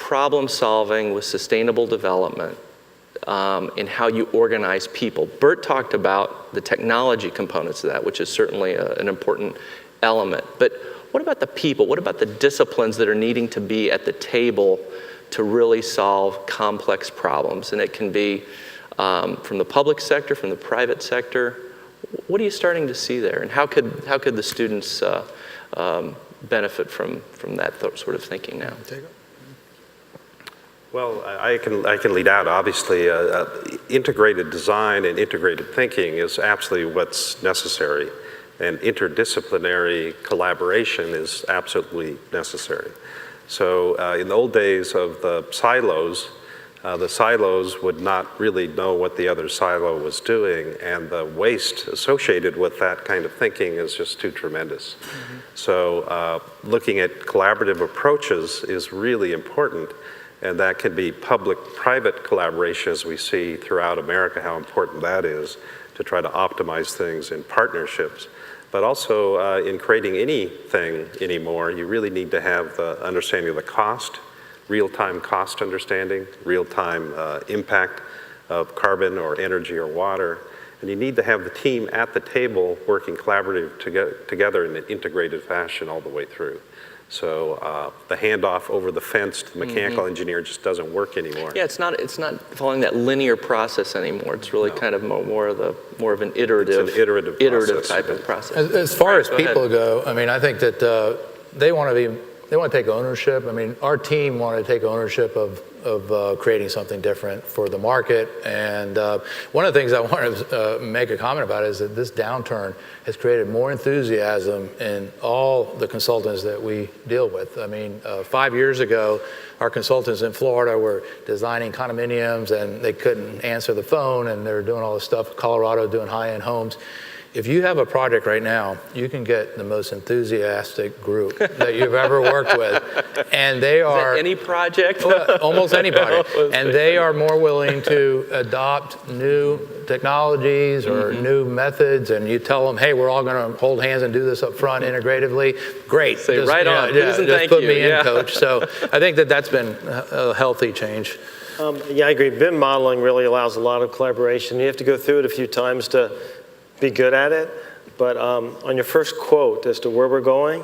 problem solving with sustainable development in how you organize people. Bert talked about the technology components of that, which is certainly an important element. But what about the people? What about the disciplines that are needing to be at the table to really solve complex problems? And it can be from the public sector, from the private sector. What are you starting to see there? And how could the students benefit from that sort of thinking now? Well, I can lead out. Obviously, integrated design and integrated thinking is absolutely what's necessary, and interdisciplinary collaboration is absolutely necessary. So in the old days of the silos would not really know what the other silo was doing, and the waste associated with that kind of thinking is just too tremendous. Mm-hmm. So looking at collaborative approaches is really important. And that can be public-private collaboration, as we see throughout America, how important that is to try to optimize things in partnerships. But also in creating anything anymore, you really need to have the understanding of the cost, real-time cost understanding, real-time impact of carbon or energy or water. And you need to have the team at the table working collaboratively together in an integrated fashion all the way through. So the handoff over the fence to the mechanical engineer just doesn't work anymore. Yeah, it's not following that linear process anymore. It's really kind of more of an iterative type of process. As far as people go, I mean, I think that they want to take ownership. I mean, our team wanted to take ownership of creating something different for the market. And one of the things I want to make a comment about is that this downturn has created more enthusiasm in all the consultants that we deal with. I mean, 5 years ago, our consultants in Florida were designing condominiums and they couldn't answer the phone, and they were doing all this stuff. Colorado doing high-end homes. If you have a project right now, you can get the most enthusiastic group that you've ever worked with. And they are— Is that any project? Almost any project. And they are more willing to adopt new technologies or new methods. And you tell them, hey, we're all going to hold hands and do this up front integratively. Great. Say just, right on. Just put me in, coach. So I think that that's been a healthy change. Yeah, I agree. BIM modeling really allows a lot of collaboration. You have to go through it a few times to be good at it, but on your first quote as to where we're going,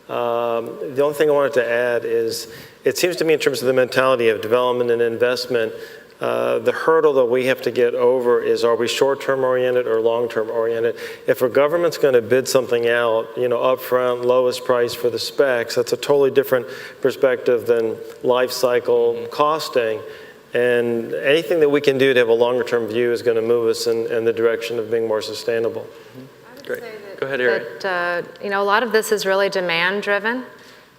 the only thing I wanted to add is, it seems to me in terms of the mentality of development and investment, the hurdle that we have to get over is, are we short-term oriented or long-term oriented? If a government's going to bid something out, upfront, lowest price for the specs, that's a totally different perspective than life cycle costing. And anything that we can do to have a longer-term view is going to move us in the direction of being more sustainable. Great. Go ahead, Harriet. A lot of this is really demand-driven.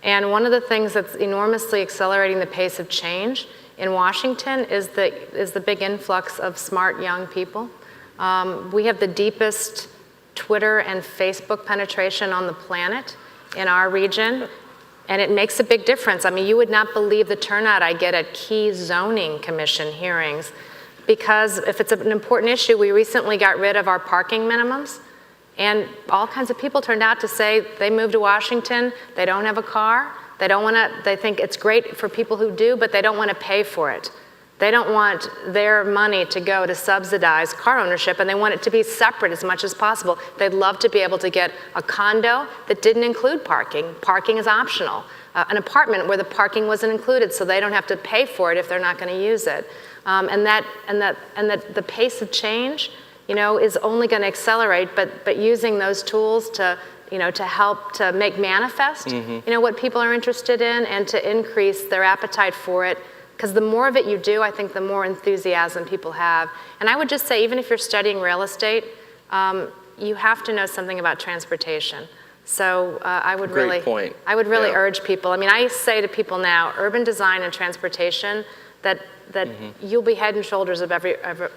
And one of the things that's enormously accelerating the pace of change in Washington is the big influx of smart young people. We have the deepest Twitter and Facebook penetration on the planet in our region. And it makes a big difference. I mean, you would not believe the turnout I get at key zoning commission hearings, because if it's an important issue, we recently got rid of our parking minimums, and all kinds of people turned out to say they moved to Washington, they don't have a car, they think it's great for people who do, but they don't want to pay for it. They don't want their money to go to subsidize car ownership, and they want it to be separate as much as possible. They'd love to be able to get a condo that didn't include parking. Parking is optional. An apartment where the parking wasn't included, so they don't have to pay for it if they're not going to use it. And the pace of change, is only going to accelerate. But using those tools to help to make manifest, what people are interested in, and to increase their appetite for it. Because the more of it you do, I think the more enthusiasm people have. And I would just say, even if you're studying real estate, you have to know something about transportation. So I would really urge people. I mean, I say to people now, urban design and transportation, that you'll be head and shoulders above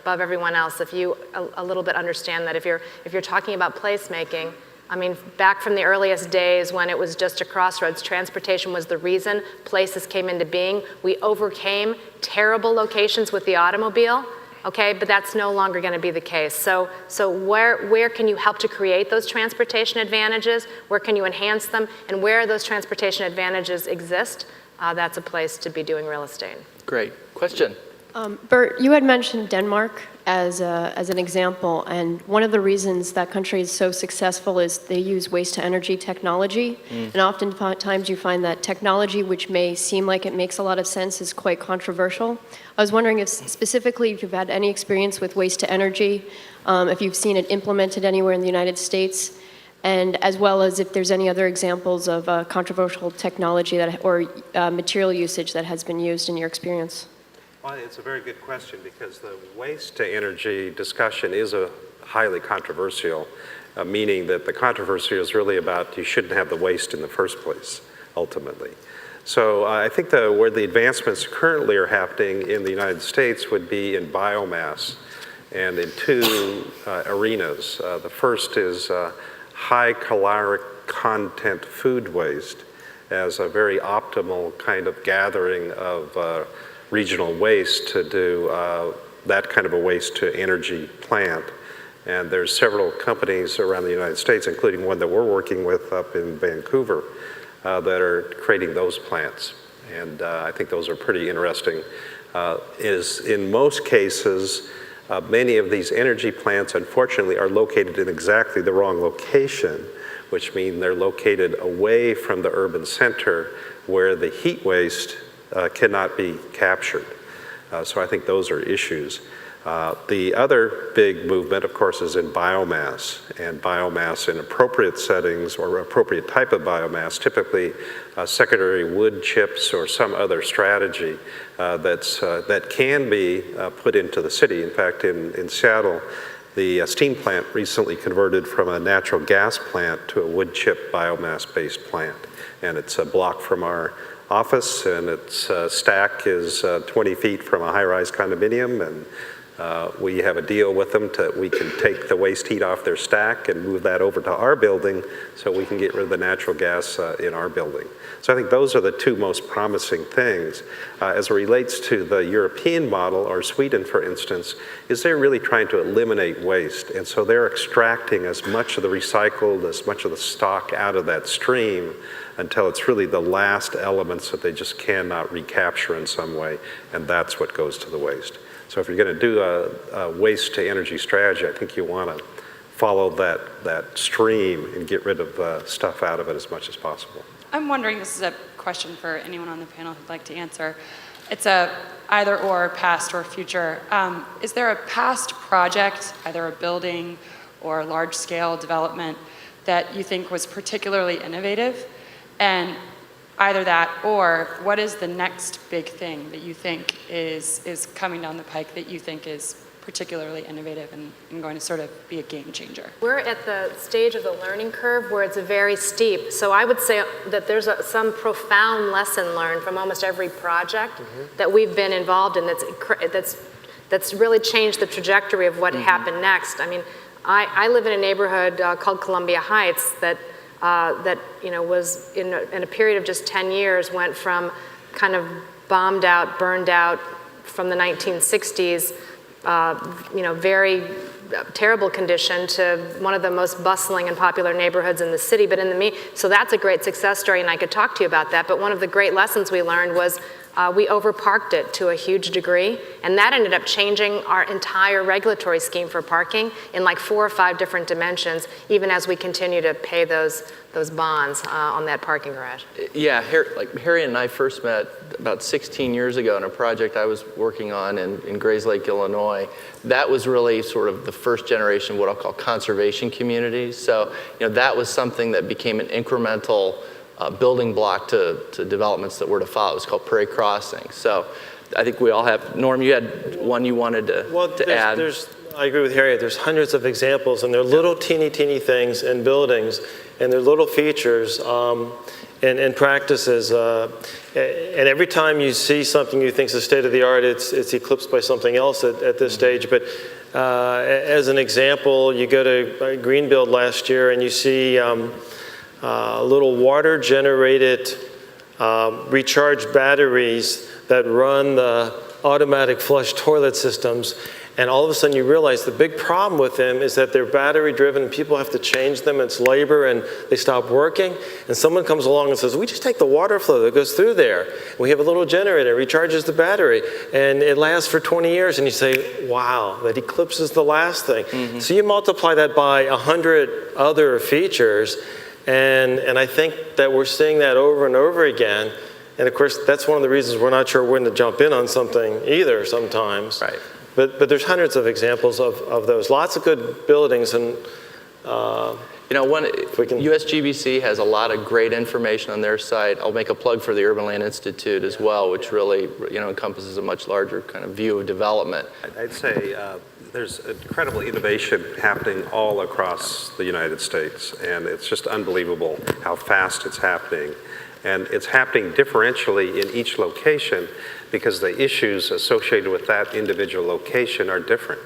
everyone else if you a little bit understand that. If you're talking about placemaking, I mean, back from the earliest days when it was just a crossroads, transportation was the reason places came into being. We overcame terrible locations with the automobile, okay? But that's no longer going to be the case. So where can you help to create those transportation advantages? Where can you enhance them? And where those transportation advantages exist, that's a place to be doing real estate. Great. Question? Bert, you had mentioned Denmark as an example, and one of the reasons that country is so successful is they use waste-to-energy technology, and oftentimes you find that technology, which may seem like it makes a lot of sense, is quite controversial. I was wondering if specifically if you've had any experience with waste-to-energy, if you've seen it implemented anywhere in the United States, and as well as if there's any other examples of controversial technology or material usage that has been used in your experience. Well, it's a very good question because the waste-to-energy discussion is a highly controversial, meaning that the controversy is really about you shouldn't have the waste in the first place, ultimately. So I think where the advancements currently are happening in the United States would be in biomass and in two arenas. The first is high caloric content food waste as a very optimal kind of gathering of regional waste to do that kind of a waste-to-energy plant. And there's several companies around the United States, including one that we're working with up in Vancouver, that are creating those plants. And I think those are pretty interesting. Is in most cases, many of these energy plants, unfortunately, are located in exactly the wrong location, which means they're located away from the urban center where the heat waste cannot be captured. So I think those are issues. The other big movement, of course, is in biomass, and biomass in appropriate settings or appropriate type of biomass, typically secondary wood chips or some other strategy that can be put into the city. In fact, in Seattle, the steam plant recently converted from a natural gas plant to a wood chip biomass-based plant. And it's a block from our office, and its stack is 20 feet from a high-rise condominium, and we have a deal with them we can take the waste heat off their stack and move that over to our building so we can get rid of the natural gas in our building. So I think those are the two most promising things. As it relates to the European model, or Sweden, for instance, is they're really trying to eliminate waste, and so they're extracting as much of the recycled, as much of the stock out of that stream until it's really the last elements that they just cannot recapture in some way, and that's what goes to the waste. So if you're going to do a waste-to-energy strategy, I think you want to follow that stream and get rid of stuff out of it as much as possible. I'm wondering, this is a question for anyone on the panel who'd like to answer. It's a either or, past or future. Is there a past project, either a building or a large-scale development, that you think was particularly innovative? And either that, or what is the next big thing that you think is coming down the pike that you think is particularly innovative and going to sort of be a game changer? We're at the stage of the learning curve where it's very steep. So I would say that there's some profound lesson learned from almost every project that we've been involved in that's really changed the trajectory of what happened next. I mean, I live in a neighborhood called Columbia Heights that was in a period of just 10 years went from kind of bombed out, burned out from the 1960s, very terrible condition to one of the most bustling and popular neighborhoods in the city. But so that's a great success story, and I could talk to you about that. But one of the great lessons we learned was we overparked it to a huge degree, and that ended up changing our entire regulatory scheme for parking in like 4 or 5 different dimensions, even as we continue to pay those bonds on that parking garage. Yeah, Harriet and I first met about 16 years ago in a project I was working on in Grayslake, Illinois. That was really sort of the first generation of what I'll call conservation communities. So, that was something that became an incremental building block to developments that were to follow. It was called Prairie Crossing. So I think we all have. Norm, you had one you wanted to add. I agree with Harriet. There's hundreds of examples, and they're little teeny things in buildings, and they're little features and practices. And every time you see something you think is the state of the art, it's eclipsed by something else at this stage. But as an example, you go to Greenbuild last year, and you see little water-generated recharged batteries that run the automatic flush toilet systems. And all of a sudden you realize the big problem with them is that they're battery driven, people have to change them, it's labor, and they stop working. And someone comes along and says, we just take the water flow that goes through there. We have a little generator, recharges the battery, and it lasts for 20 years. And you say, wow, that eclipses the last thing. So you multiply that by 100 other features, and I think that we're seeing that over and over again. And of course, that's one of the reasons we're not sure when to jump in on something either sometimes. Right. But there's hundreds of examples of those. Lots of good buildings, and You know, USGBC has a lot of great information on their site. I'll make a plug for the Urban Land Institute as well, which really, encompasses a much larger kind of view of development. I'd say there's incredible innovation happening all across the United States, and it's just unbelievable how fast it's happening. And it's happening differentially in each location because the issues associated with that individual location are different.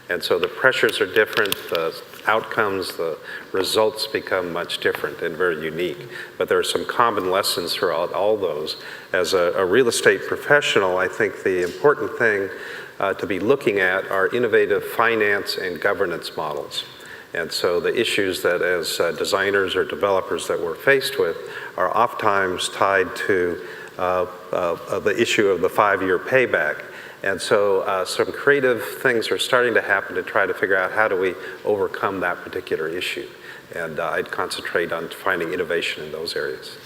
And so the pressures are different, the outcomes, the results become much different and very unique. But there are some common lessons throughout all those. As a real estate professional, I think the important thing to be looking at are innovative finance and governance models. And so the issues that as designers or developers that we're faced with are oftentimes tied to the issue of the 5-year payback. And so some creative things are starting to happen to try to figure out how do we overcome that particular issue. And I'd concentrate on finding innovation in those areas.